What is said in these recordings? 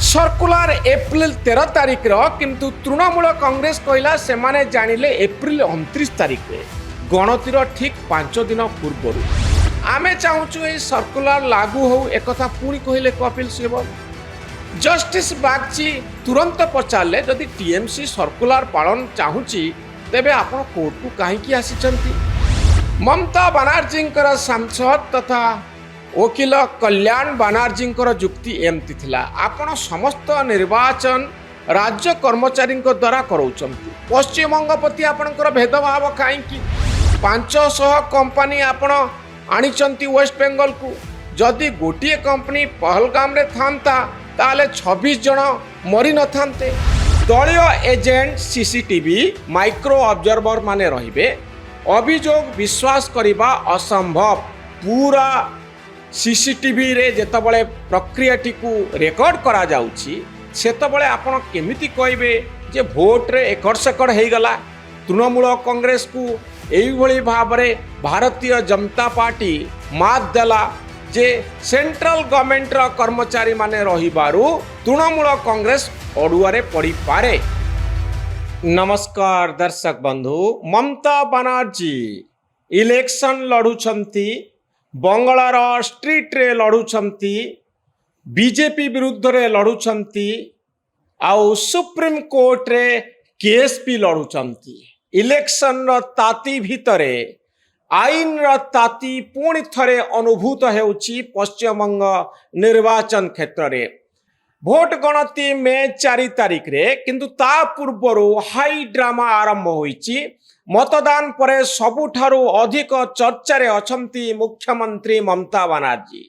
Circular April 13 तारिख किंतु तृणमूल कांग्रेस कहला से माने जानिले एप्रिल 29 तारिख रे गणतिर ठीक 5 दिन पूर्व आमे चाहूचु ए सर्कुलर लागू हो एक कथा पुणी कहले कपिल सिब्बल। जस्टिस बागची तुरंत पचारे जदि टीएमसी सर्कुलर पालन चाहूची तेबे आपण कोर्ट को कहीं आसीचंती। ममता बनर्जी सांसद तथा वकील कल्याण बनर्जी जुक्ति एमती थिला आपण समस्त निर्वाचन राज्य कर्मचारी द्वारा कराउचंती। पश्चिमबंग प्रति आपणकर भेदभाव कहीं 500 कंपनी आपण आनिचंती वेस्ट बेंगल को जदि गोटे कंपनी पहलगाम रे थांता ताले 26 जन मरी न थांते। दलीय एजेंट सीसीटीवी माइक्रो ऑब्जर्वर माने रहिबे। अभियोग विश्वास करिबा असंभव। पूरा सीसीटीवी रे जेतबळे प्रक्रियाटी को रेकर्ड करा जाउची सेतबळे आपण केमिति कहबे जे भोट रे एकड़ सेकड़ हेई गला। तृणमूल कांग्रेस को एई भली भाबरे भारतीय जनता पार्टी मात देला जे सेंट्रल गवर्नमेंट रा कर्मचारी माने रहिबारु तृणमूल कांग्रेस अडुआरे पड़ी पारे। नमस्कार दर्शक बंधु, ममता बनर्जी इलेक्शन लड़ुछंती, बंगलार स्ट्रीट रे लड़ुछंती, बीजेपी विरुद्ध रे लड़ुछंती, आउ सुप्रीम कोर्ट रे केस भी लड़ुछंती। इलेक्शन र ताती भितरे आईन र ताती पुणी थरे अनुभूत हेउची पश्चिमबंग निर्वाचन क्षेत्र रे। भोट गणति मे 4 तारिख रे किंतु ता पूर्वरु हाई ड्रामा आरंभ होईची। मतदान परे सबुठारु अधिक चर्चा रे अछंती मुख्यमंत्री ममता बनर्जी।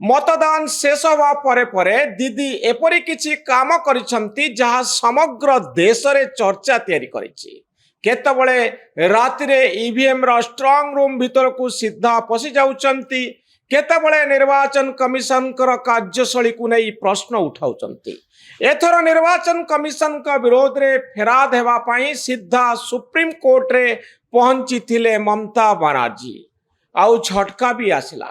मतदान शेष हवा परे परे दीदी एपरि किछि काम करिसंती जहा समग्र देश रे चर्चा तैयारी करिछि। केतबळे राति रे ईवीएम रा स्ट्रांग रूम भीतर को सीधा पसी जाउचंती, केतबळे निर्वाचन कमिशन कर कार्यशैली को नहीं प्रश्न उठाउचंती। एथर निर्वाचन कमिशन का विरोध रे फेराद हेबा पई सीधा सुप्रीम कोर्ट रे पहुंची थिले ममता बनर्जी। आउ झटका भी आसिला।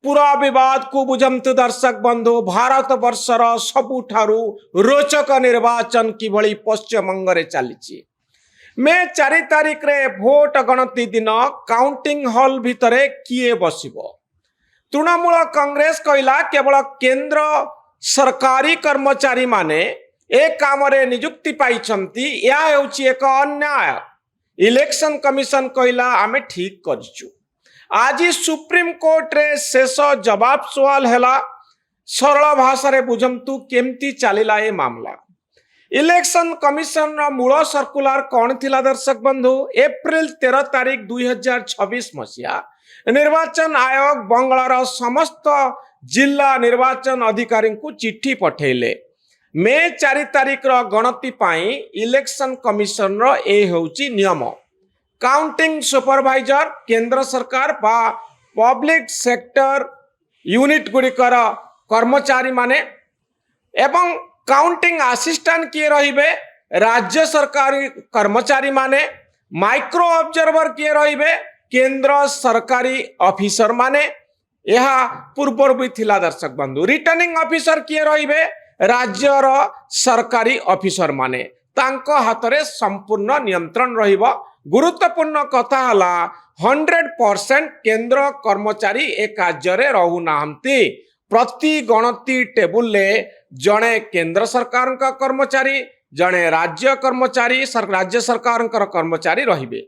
पूरा विवाद को बुझंतु दर्शक बंधु, भारत वर्षर सबुठारु रोचक निर्वाचन किभली पश्चिमबंग रे चलीची। मे 4 तारिख रे भोट गणति दिन काउंटिंग हॉल भितरे किए बसिबो। तृणमूल कांग्रेस कहला केवल केंद्र सरकारी कर्मचारी माने ए काम रे नियुक्ति पाइछंती, या हेउची एक अन्याय। इलेक्शन कमिशन कहला आमे ठीक करिछु। आज सुप्रीम कोर्ट रे शेष जवाब सवाल हैला। सरल भाषा रे बुझंतु केमती चलिला ए मामला। इलेक्शन कमिशन रा मूल सर्कुलर कौन थिला दर्शक बंधु? एप्रिल 13 तारिख 2026 मसिया निर्वाचन आयोग बंगलार समस्त जिला निर्वाचन अधिकारी को चिट्ठी पठेले। मे 4 तारिख रो गणति पाई इलेक्शन कमिशन रो ए होउची नियम। काउंटिंग सुपरवाइजर केंद्र सरकार बा पब्लिक सेक्टर यूनिट गुड़िकर कर्मचारी माने एवं काउंटिंग असिस्टेंट किए रहिबे राज्य सरकारी कर्मचारी माने, माइक्रो ऑब्जर्वर किए रहिबे केंद्र सरकारी ऑफिसर माने। यह पूर्वर भी थिला दर्शक बंधु। रिटर्निंग ऑफिसर किए रहिबे राज्यर सरकारी ऑफिसर माने। तांको हातरे संपूर्ण नियंत्रण रहिबो। गुरुत्वपूर्ण कथा हला 100% केंद्र कर्मचारी ए कार्य रे रहु नाहंती। प्रति गणति टेबुल ले जणे केंद्र सरकार का कर्मचारी, जणे राज्य कर्मचारी राज्य सरकार कर्मचारी रहिबे।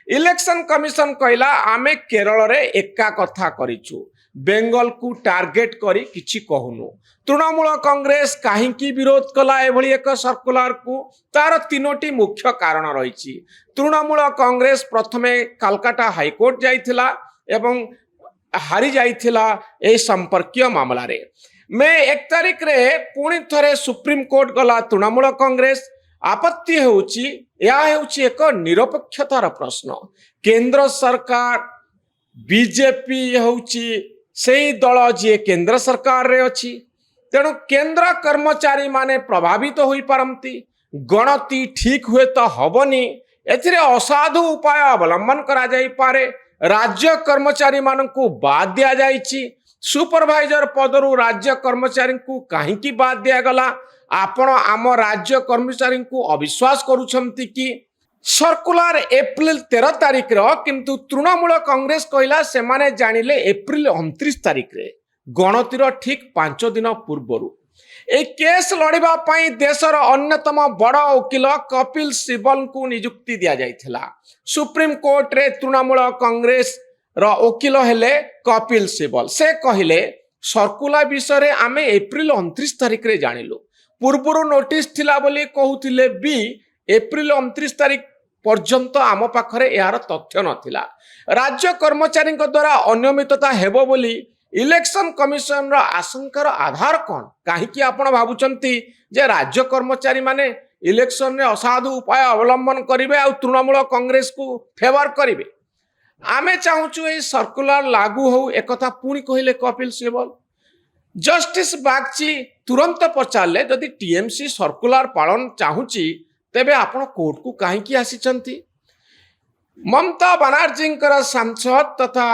इलेक्शन कमिशन कहला आमे केरल रे एका कथा करिछु, बेंगल को टार्गेट करी किछि कहूनु। तृणमूल कांग्रेस काहींकी विरोध कला एभली एक सर्कुलर को? तार 3टी मुख्य कारण रहिछि। तृणमूल कांग्रेस प्रथमे कलकत्ता हाईकोर्ट जाइथिला एवं हारी जाइथिला ए संपर्कीय मामला रे। मे 1 तारिख रे पुणी थरे सुप्रीम कोर्ट गला तृणमूल कांग्रेस। आपत्ति हेउची या हेउची एक निरपेक्षतार प्रश्न। केंद्र सरकार बीजेपी हेउची सेही दल जे केंद्र सरकार रे अछि, तेणु केंद्र कर्मचारी माने प्रभावित होई पारंती। गणति ठीक हुए तो हबनी, एथिरे असाधु उपाय अवलंबन करा जाई पारे। राज्य कर्मचारी मानकु बाद दिया जाइछि। सुपरवाइजर पदरू राज्य कर्मचारी को कहीं बाद दिगला आपण आम राज्य कर्मचारी को अविश्वास करुछंती कि सर्कुलर एप्रिल 13 तारिख किंतु तृणमूल कांग्रेस कहला से माने जानिले एप्रिल 29 तारिख रे गणतिर ठीक 5 दिन पूर्व ए केस लड़िबा पई देशर अन्यतम बड़ वकील कपिल सिब्बल को नियुक्ति दिया जाइथिला। सुप्रीम कोर्ट रे तृणमूल कांग्रेस रो वकील हेले कपिल सिब्बल। से कहिले सर्कुलर विषय रे आमे एप्रिल 29 तारिख रे जानिलु पूर्वरु नोटिस थिला बोली कहउथिले भी एप्रिल 29 तारिख पर्यंत आम पाखरे यार तथ्य नथिला। राज्य कर्मचारी द्वारा अनियमितता हेबो बोली इलेक्शन कमिशन आशंकार आधार कौन कहीं आपण भावुंती जे राज्य कर्मचारी माने इलेक्शन रे असाधु उपाय अवलंबन करेंगे आ तृणमूल कांग्रेस को फेवर करेंगे। आमे चाहूँ ये सर्कुलर लागू हो एक पुणी कहले कपिल सिब्बल। जस्टिस बागची तुरंत पचारे जदि टीएमसी सर्कुलर पालन चाहूँगी तेबे आपण कोर्ट को कहीं आसी। ममता बनर्जी सांसद तथा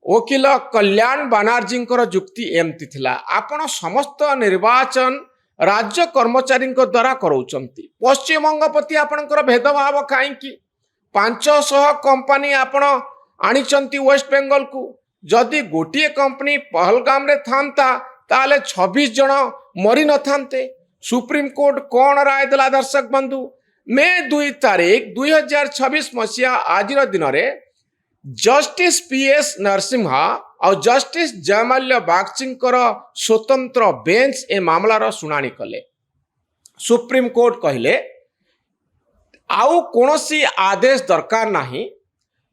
वकील कल्याण बनर्जी जुक्ति एमती थिला आपण समस्त निर्वाचन राज्य कर्मचारी द्वारा कराउचंती। पश्चिमबंग प्रति आपणकर भेदभाव कहीं 500 कंपनी आपण आनिचंती वेस्ट बेंगल को जदि गोटे कंपनी पहलगाम रे थांता ताले 26 जन मरी न थांते। सुप्रीम कोर्ट कौन राय देला दर्शक बंधु मई 2 तारिख 2026 मसीहा आज दिन में जस्टिस पीएस नरसिम्हा और जस्टिस जयमाल्य बागची स्वतंत्र बेंच ए मामलार शुणाणी कले। सुप्रीम कोर्ट कहले आउ कौनसी आदेश दरकार नहीं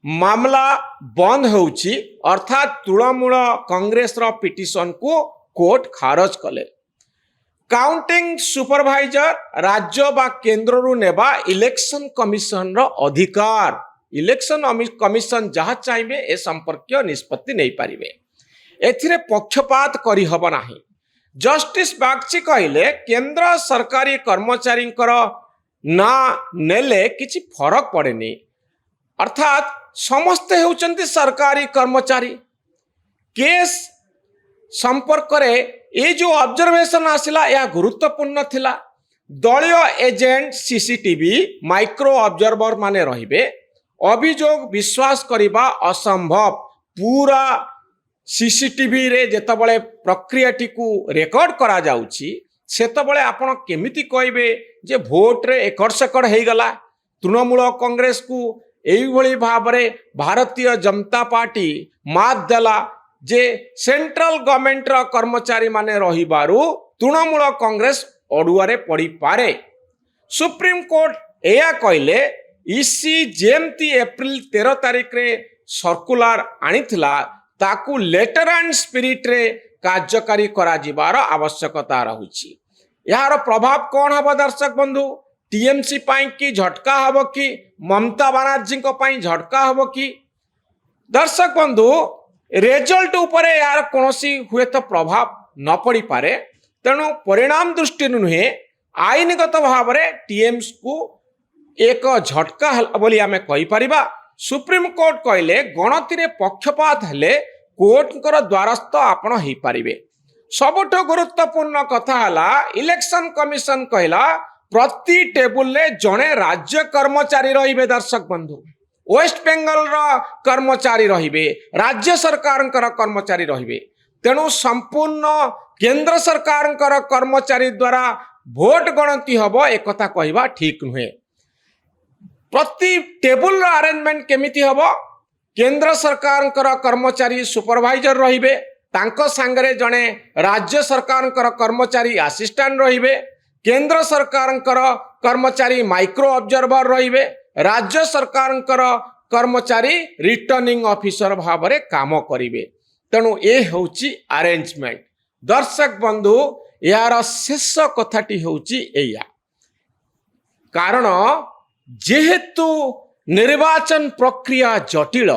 मामला बंद होउची अर्थात तृणमूल कांग्रेस रो पिटिशन को कोर्ट खारज कले। काउंटिंग सुपरवाइजर राज्य बा केंद्र रु नेबा इलेक्शन कमिशन रो अधिकार इलेक्शन कमिशन जहाँ चाहिए ए संपर्क निष्पत्ति नहीं पारिबे। एथिरे पक्षपात करी हब नाही। जस्टिस बागची कहले केंद्र सरकारी कर्मचारी ना नेले किछि फरक पड़ेनी अर्थात समस्ते होउचंती सरकारी कर्मचारी। केस संपर्क रे ये जो ऑब्जर्वेशन आसिला या गुरुत्वपूर्ण थिला। दलीय एजेंट सीसीटीवी माइक्रो ऑब्जर्वर माने रहिबे। अभियोग विश्वास करिबा असंभव पूरा सीसीटीवी रे जेतबळे प्रक्रियाटी को रेकर्ड करा जाउची सेतबळे आपण केमिति कहबे जे भोट रे एकड़ सेकड़ हेई गला। तृणमूल कांग्रेस को एई भली भाबरे भारतीय जनता पार्टी मात देला जे सेंट्रल गवर्नमेंट रो कर्मचारी माने रहिबारु तृणमूल कांग्रेस अडुआरे पड़ी पारे। सुप्रीम कोर्ट एया कहले इसी जेमती एप्रिल 13 तारिख रे सर्कुलर आनिथिला ताकू लेटर एंड स्पिरिट रे कार्यकारी करा जिबार आवश्यकता रहुची। यार प्रभाव कौन हबो दर्शक बंधु टीएमसी पाई की झटका हबो कि ममता बनर्जी को पाई झटका हबो कि दर्शक बंधु रिजल्ट उपरे यार कोनोसी हुए तो प्रभाव न पड़ी पारे। तेणु परिणाम दृष्टि नुहे आईनगत भाव में टीएमसी को एक झटका बोली आमे कहि परिबा। सुप्रीम कोर्ट कहले गणति रे पक्षपात हेले कोर्टकर द्वारस्थ आपण ही पारिबे। सबुठ गुरुत्वपूर्ण कथा हला इलेक्शन कमिशन कहला प्रति टेबुल ले जणे राज्य कर्मचारी रहिबे। दर्शक बंधु वेस्ट बेंगल रा कर्मचारी रहिबे राज्य सरकार कर्मचारी रहिबे। तेणु संपूर्ण केंद्र सरकार कर्मचारी द्वारा भोट गणति हबो एक कथा कहबा ठीक नुहे। प्रति टेबुल अरेंजमेंट केमिति हबो केंद्र सरकार कर्मचारी सुपरवाइजर रहिबे तांको सांगरे जणे राज्य सरकार कर्मचारी असिस्टेंट रहिबे। केंद्र सरकार कर्मचारी माइक्रो ऑब्जर्वर रहिबे। राज्य सरकार कर्मचारी रिटर्निंग ऑफिसर भाव में काम करिवे। तेणु ए होउची अरेंजमेंट। दर्शक बंधु यार शेष कथाटी होउची एया कारण जेहेतु निर्वाचन प्रक्रिया जटिल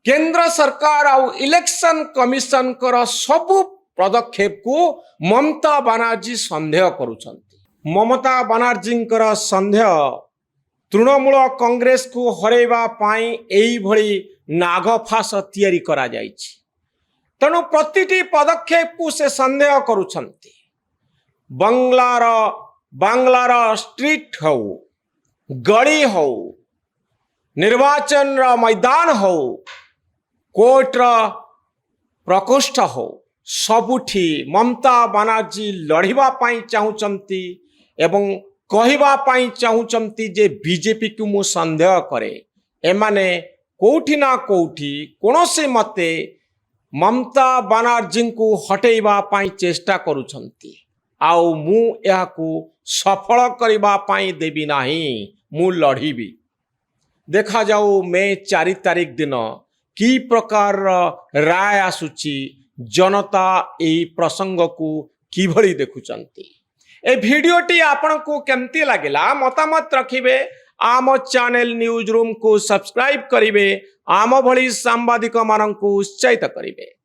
केंद्र सरकार आउ इलेक्शन कमिशन कर सबु पदक्षेप को ममता बनर्जी संदेह करुछंती। ममता बनर्जी संदेह तृणमूल कांग्रेस को हरेबा पाई एई भली नागफास तैयारी करा जाइछि। तेणु प्रतिटी पदक्षेप को से संदेह करुछंती। बांग्लार स्ट्रीट हो, गली हो, निर्वाचन मैदान हो, कोर्ट प्रकोष्ठ हो, सबुठी ममता बनर्जी लड़िबा पाई चाहूचंती एवं कहवा पाई चाहूचंती जे बीजेपी को मु संदेह करे एमाने कोठी ना कोठी कोनोसी मते ममता बनर्जी को हटेइबा पाई चेष्टा करुछंती। आउ मु याकू सफल करबा पाई देबी नाही, मु लड़िबी। देखा जाऊ मे 4 तारिख दिन की प्रकार राय आसुची, जनता एही प्रसंग को किभली देखुचंती। ए भिडियोटी आपन को केमती लागला मतामत रखिबे। आम चैनल न्यूज रूम को सब्सक्राइब करिवे, आम भली सांबादिक माननकु उत्साहित करिवे।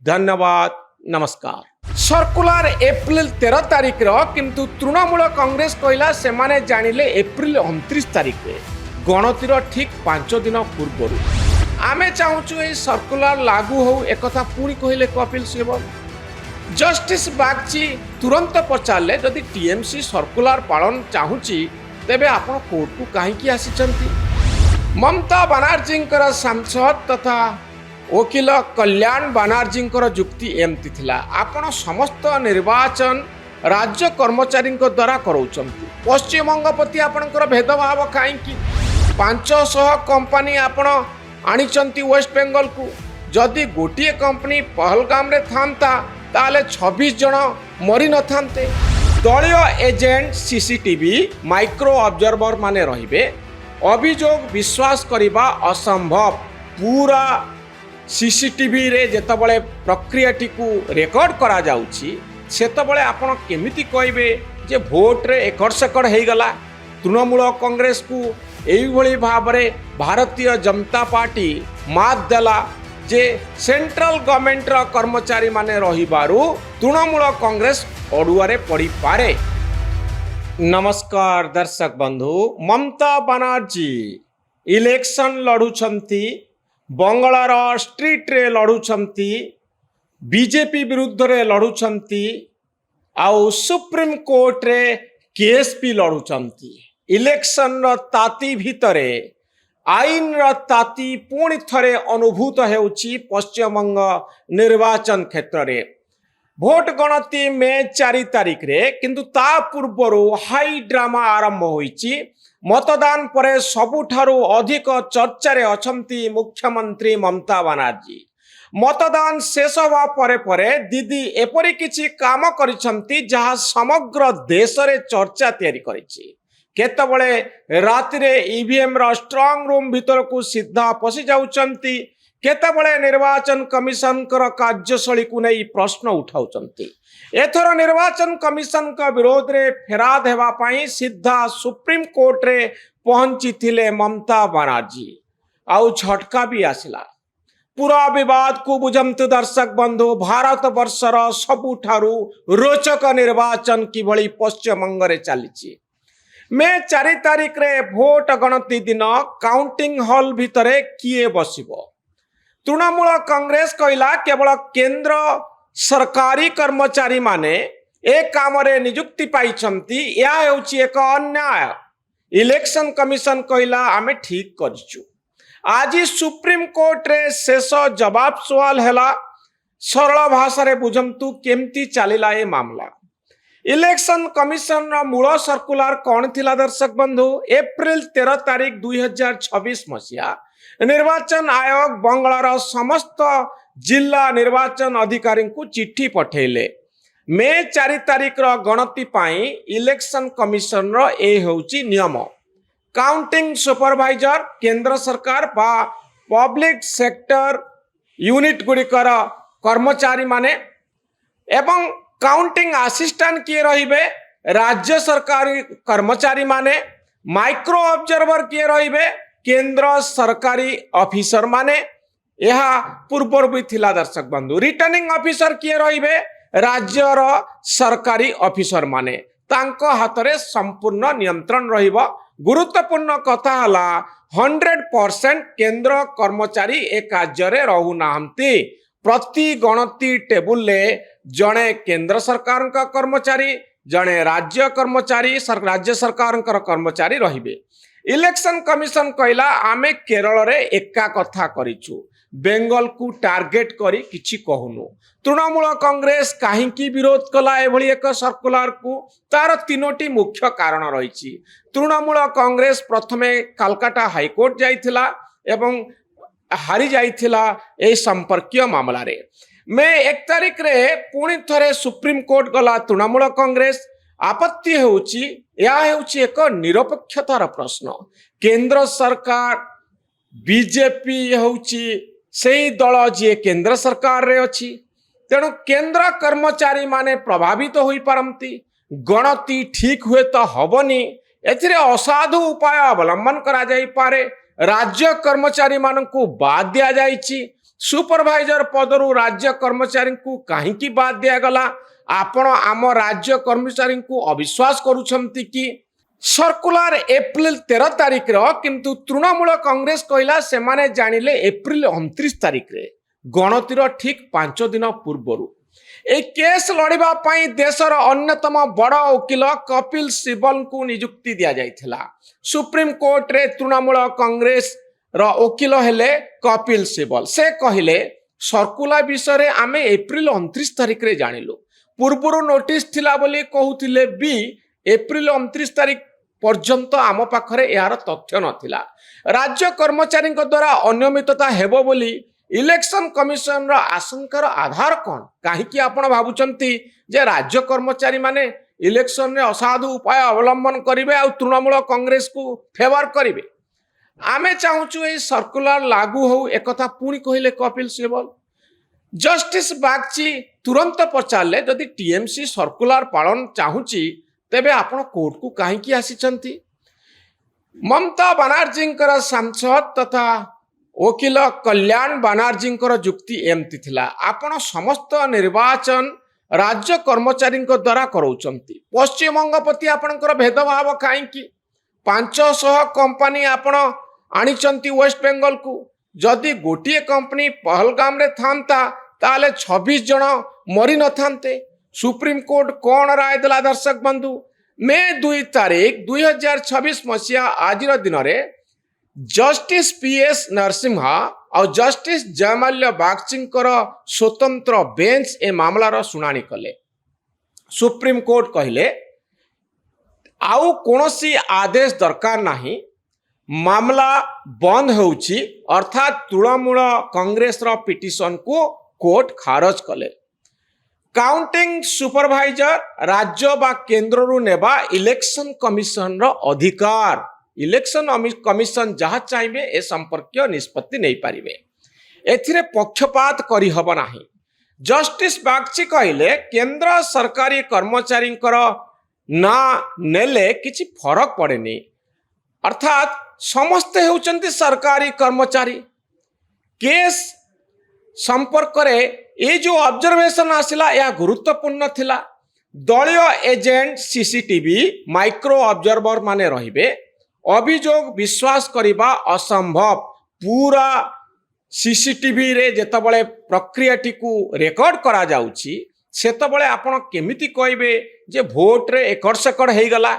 धन्यवाद, नमस्कार। सर्कुलर एप्रिल 13 तारिख रो, किंतु तृणमूल कांग्रेस कहला से माने जानिले एप्रिल 29 तारिख रे, गणतिर ठीक 5 दिन पूर्व। आमे चाहूचु ए सर्कुलर लागू हो एकथा पुणी कहले कपिल सिब्बल। जस्टिस बागची तुरंत पचारे जदि टीएमसी सर्कुलर पालन चाहूची तेबे आपण कोर्ट को कहीं आसीचंती। ममता बनर्जी सांसद तथा वकील कल्याण बनर्जी जुक्ति एमती थिला, आपण समस्त निर्वाचन राज्य कर्मचारी द्वारा कराउचंती। पश्चिमबंग प्रति आपणकर भेदभाव कहीं 500 कंपनी आपण आनिचंती वेस्ट बेंगल को। जदि गोटे कंपनी पहलगाम रे थांता ताले 26 जन मरी न थांते। दलीय एजेंट सीसीटीवी माइक्रो ऑब्जर्वर माने रहिबे। अभियोग विश्वास करिबा असंभव। पूरा सीसीटीवी रे जेतबळे प्रक्रियाटी को रेकॉर्ड करा जाउची सेतबळे आपण केमिति कहबे जे भोट रे एकड़ सेकड़ हे गला। तृणमूल कांग्रेस को एही भली भाबरे भारतीय जनता पार्टी मात देला जे सेंट्रल गवर्नमेंट रो कर्मचारी माने रहिबारु तृणमूल कांग्रेस अडुआरे पड़ी पारे। नमस्कार दर्शक बंधु, ममता बनर्जी इलेक्शन लड़ुछंती, बंगलार स्ट्रीट रे लड़ुछंती, बीजेपी विरुद्ध रे लड़ुछंती, आउ सुप्रीम कोर्ट रे केस भी लड़ुछंती। इलेक्शन रो ताती भितरे आईन रो ताती पुणी थरे अनुभूत हेउची पश्चिमबंग निर्वाचन क्षेत्र रे। भोट गणति मे 4 तारिख रे, किंतु ता पूर्वरु हाई ड्रामा आरंभ होईची। मतदान परे सबुठारु अधिक चर्चा रे अछंती मुख्यमंत्री ममता बनर्जी। मतदान शेष होवा परे परे दीदी एपरि किछि काम करिसंती जहा समग्र देश रे चर्चा तयारी करिछि। केतबळे राति रे ईवीएम रो स्ट्रांग रूम भीतर को सीधा पसी जाउचंती, केतबळे निर्वाचन कमिशन कर कार्यशैली को नहीं प्रश्न उठाउचंती। एथर निर्वाचन कमिशन का विरोध रे फेराद हेबा पई सीधा सुप्रीम कोर्ट रे पहुंची थिले ममता बनर्जी। आउ झटका भी आसिला। पूरा विवाद को बुझंतु दर्शक बंधु, भारत वर्षर सबुठारु रोचक निर्वाचन किभली पश्चिमबंग रे चलीची। मे 4 तारिख रे भोट गणति दिन काउंटिंग हॉल भितरे किए बसिबो। तृणमूल कांग्रेस कहला केवल केंद्र सरकारी कर्मचारी माने ए काम रे नियुक्ति पाइछंती, या हेउची एक अन्याय। इलेक्शन कमिशन कहला आमे ठीक करिछु। आज सुप्रीम कोर्ट रे शेष जवाब सवाल हैला। सरल भाषा रे बुझंतु केमती चलिला ए मामला। इलेक्शन कमिशन रो मूल सर्कुलर कौन थिला दर्शक बंधु? एप्रिल 13 तारिख 2026 मसिया निर्वाचन आयोग बंगलार समस्त जिला निर्वाचन अधिकारी को चिट्ठी पठेले। मे 4 तारिख रो गणति पाई इलेक्शन कमिशन रो ए होउची नियम। काउंटिंग सुपरवाइजर केंद्र सरकार बा पब्लिक सेक्टर यूनिट गुड़िकर कर्मचारी माने एवं काउंटिंग असिस्टेंट किए रहिबे राज्य सरकारी कर्मचारी माने, माइक्रो ऑब्जर्वर किए रहिबे केंद्र सरकारी ऑफिसर माने। यह पूर्व भी थिला दर्शक बंधु। रिटर्निंग ऑफिसर किए रहिबे राज्यर सरकारी ऑफिसर माने, तांको हाथरे संपूर्ण नियंत्रण रहिबो। गुरुत्वपूर्ण कथा हला 100% केंद्र कर्मचारी ए कार्य रे रहु नाहंती। प्रति गणति टेबुल जड़े केंद्र सरकार कर्मचारी जड़े राज्य कर्मचारी राज्य सरकार कर्मचारी रहिबे। इलेक्शन कमिशन कहला आमे केरल रे एका कथा करिछु, बेंगल को टार्गेट करी किछि कहूनु। तृणमूल कांग्रेस काहींकी विरोध कला एभली एक सर्कुलर को, तार तीनोटी मुख्य कारण रही। तृणमूल कांग्रेस प्रथमे कलकाता हाईकोर्ट जाइथिला एवं हारी जाइथिला ए संपर्कीय मामला रे। मे 1 तारिख रे पुणी थरे सुप्रीम कोर्ट गला तृणमूल कांग्रेस। आपत्ति हेउची या हेउची एक निरपेक्षतार प्रश्न। केंद्र सरकार बीजेपी हेउची सेही दल जी केंद्र सरकार रे अछि, तेणु केंद्र कर्मचारी माने प्रभावित होई पारंती। गणति ठीक हुए तो हबनी, एथिरे असाधु उपाय अवलंबन करा जाई पारे। राज्य कर्मचारी मानकू बाद दिया जाइछि। सुपरवाइजर पदरु राज्य कर्मचारी को काहींकी बाद दिया गला? आपण आम राज्य कर्मचारी को अविश्वास करूछंती कि? सर्कुलर एप्रिल 13 तारिख रो, किंतु तृणमूल कांग्रेस कहला से माने जानिले एप्रिल 29 तारिख रे, गणतिर ठीक 5 दिन पूर्वरु। ए केस लड़िबा पई देशर अन्यतम बड़ वकील कपिल सिब्बल को नियुक्ति दिया जाइथिला। सुप्रीम कोर्ट रे तृणमूल कांग्रेस रो वकील हेले कपिल सिब्बल। से कहिले सर्कुलर विषय रे आमे एप्रिल 29 तारिख रे जानिलु, पूर्वरु नोटिस थिला बोली कहूतिले भी एप्रिल 29 तारिख पर्यंत आम पाखरे यार तथ्य नथिला। राज्य कर्मचारी द्वारा अनियमितता हेबो बोली इलेक्शन कमिशन रो आशंकार आधार कौन? कहीं आपण भावुचंती जे राज्य कर्मचारी माने इलेक्शन रे असाधु उपाय अवलंबन करिवे आ तृणमूल कांग्रेस को फेवर करिवे? आमे चाहूचु ए सर्कुलर लागू हो, एक कथा पुणी कहिले कपिल सिब्बल। जस्टिस बागची तुरंत पचारले जदि टीएमसी सर्कुलर पालन चाहूची तेबे आपण कोर्ट को कहीं आसीचंती? ममता बनर्जी सांसद तथा वकील कल्याण बनर्जी जुक्ति एमती थिला, आपण समस्त निर्वाचन राज्य कर्मचारी द्वारा कराउचंती। पश्चिम बंग प्रति आपणकर भेदभाव कहीं? 500 कंपनी आपण आनिचंती वेस्ट बेंगल को। जदि गोटे कंपनी पहलगाम रे थांता ताले 26 जन मरी न थांते। सुप्रीम कोर्ट कौन राय देला दर्शक बंधु? मे 2 तारिख 2026 मसीहा आज दिन में जस्टिस पीएस नरसिम्हा और जस्टिस जयमाल्य बागची स्वतंत्र बेंच ए मामलार शुणाणी कले। सुप्रीम कोर्ट कहले आउ कोनोसी आदेश दरकार नाही, मामला बंद होउची, अर्थात तृणमूल कांग्रेस रो पिटिशन को कोर्ट खारज कले। काउंटिंग सुपरवाइजर राज्य बा केंद्र रु नेबा इलेक्शन कमिशन रो अधिकार। इलेक्शन कमिशन जहाँ चाहिए ए संपर्क निष्पत्ति नहीं पारिबे। एथिरे पक्षपात करि हबो नाही। जस्टिस बागची कहले केंद्र सरकारी कर्मचारी ना नेले किछि फरक पड़ेनी, अर्थात समस्ते होउचंती सरकारी कर्मचारी। केस संपर्क रे ये जो ऑब्जर्वेशन आसिला या गुरुत्वपूर्ण थिला। दलीय एजेंट सीसीटीवी माइक्रो ऑब्जर्वर माने रहिबे। अभियोग विश्वास करिबा असंभव। पूरा सीसीटीवी रे जेतबळे प्रक्रियाटी को रेकॉर्ड करा जाउची सेतबळे आपण केमिति कहबे जे भोट रे एकड़ सेकड़ हेई गला।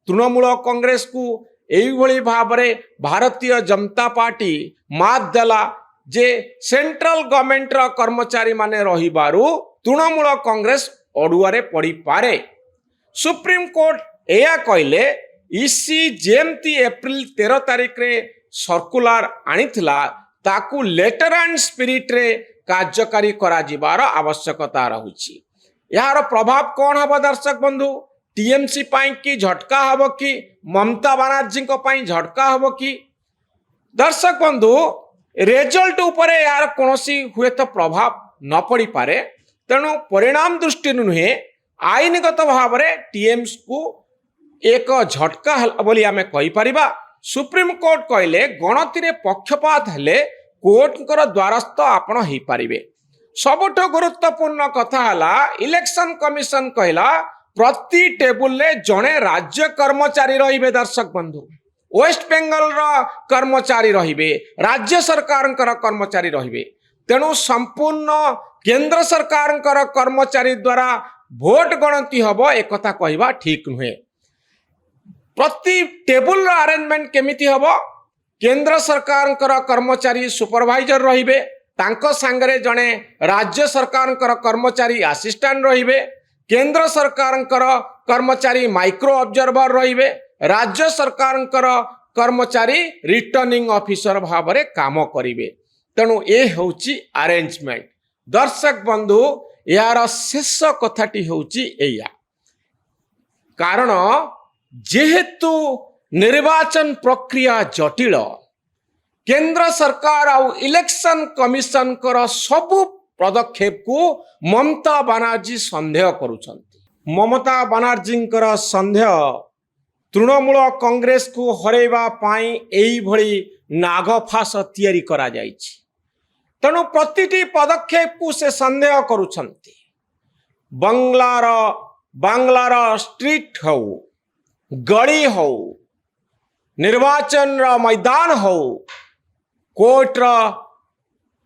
तृणमूल कांग्रेस को एई भली भाबरे भारतीय जनता पार्टी मात देला जे सेंट्रल गवर्नमेंट रो कर्मचारी माने रहिबारु तृणमूल कांग्रेस अडुआरे पड़ी पारे। सुप्रीम कोर्ट एया कहले इसी जेमती एप्रिल 13 तारिख रे सर्कुलर आनिथिला ताकू लेटर एंड स्पिरिट रे कार्यकारी करा जिबार आवश्यकता रहुची। यार प्रभाव कौन हबो दर्शक बंधु? टीएमसी पाई की झटका हबो कि ममता बनर्जी को पाई झटका हबो कि? दर्शक बंधु रिजल्ट उपरे यार कोनोसी हुए तो प्रभाव न पड़ी पारे, तेणु परिणाम दृष्टि नुहे आईनगत भाव में टीएमसी को एक झटका बोली आमे कहि परिबा। सुप्रीम कोर्ट कहले गणति रे पक्षपात हेले कोर्टकर द्वारस्थ आपण हो पारिबे। सबुठ गुरुत्वपूर्ण कथा हला इलेक्शन कमिशन कहला प्रति टेबुल ले जणे राज्य कर्मचारी रहिबे। दर्शक बंधु वेस्ट बेंगल रो कर्मचारी रहिबे, राज्य सरकार कर्मचारी रहिबे। तेणु संपूर्ण केंद्र सरकार कर्मचारी द्वारा भोट गणति हम एक कहवा ठीक नुहे। प्रति टेबुल अरेंजमेंट केमिति हम केंद्र सरकार कर्मचारी सुपरवाइजर रहिबे, तांको सांगरे जड़े राज्य सरकार कर्मचारी असिस्टेंट रहिबे, केंद्र सरकार कर्मचारी माइक्रो ऑब्जर्वर रहिबे, राज्य सरकार कर्मचारी रिटर्निंग ऑफिसर भाव में काम करिवे। तेणु ये होची अरेंजमेंट। दर्शक बंधु यार शेष कथाटी होची एया, कारण जेहेतु निर्वाचन प्रक्रिया जटिल, केंद्र सरकार आउ इलेक्शन कमिशन कर सबु पदक्षेप को ममता बनर्जी संदेह करुछंती। ममता बनर्जी संदेह तृणमूल कांग्रेस को हरैवा पाई एई भली नागफास तैयारी करा जाइछि। तेणु प्रतिटी पदक्षेप को से संदेह करुछंती। बांग्लार स्ट्रीट हो, गली हो, निर्वाचन मैदान हो, कोर्ट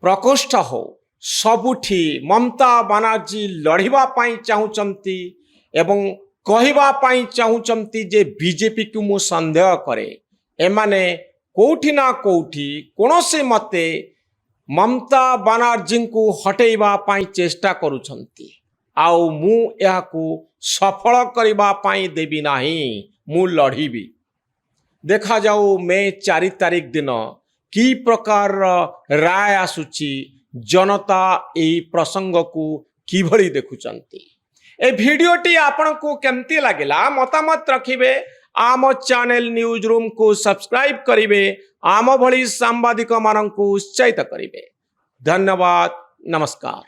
प्रकोष्ठ हो, सबुठी ममता बनर्जी लड़िबा पाई चाहुचंती एवं कहवा पाई चाहुचंती जे बीजेपी को मु संदेह करे एमाने कोठी ना कोठी कोनोसे मते ममता बनर्जी को हटेइबा पाई चेष्टा करुछंती। आउ मु याकू सफल करिबा पाई देबी नाही, मु लड़िबी। देखा जाऊ मे 4 तारिख दिन की प्रकार राय आसुची, जनता एई प्रसंग को किभली देखुचंती। ए भिडियोटी आपन को केमती लागला मतामत रखिबे। आम चैनल न्यूज रूम को सब्सक्राइब करिवे, आम भली सांबादिक मानन को उत्साहित करिवे। धन्यवाद, नमस्कार।